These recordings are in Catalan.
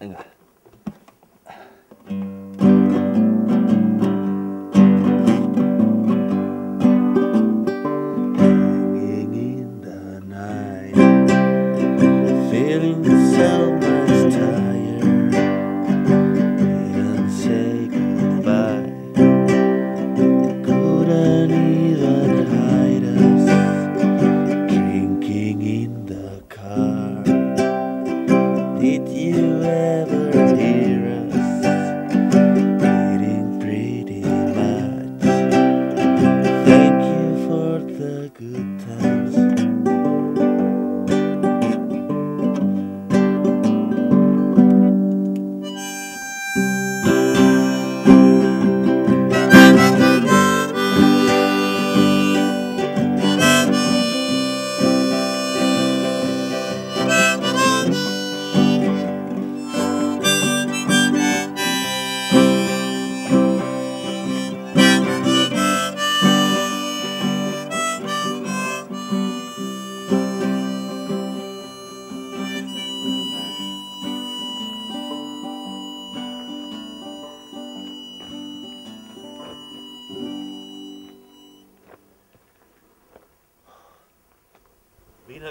Vinga. Hanging in the night, feeling so much tired, didn't say goodbye, couldn't even hide us, drinking in the car. Did you ever hear us bleeding pretty much? Thank you for the good times.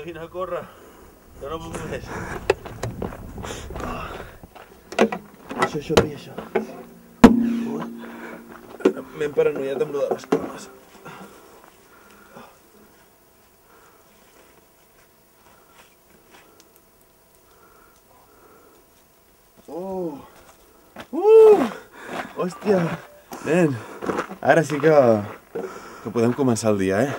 Vine, corre, que no puc més. Això, pilla això. M'hem paranoiat amb lo de les cames. Hòstia! Nen, ara sí que podem començar el dia, eh?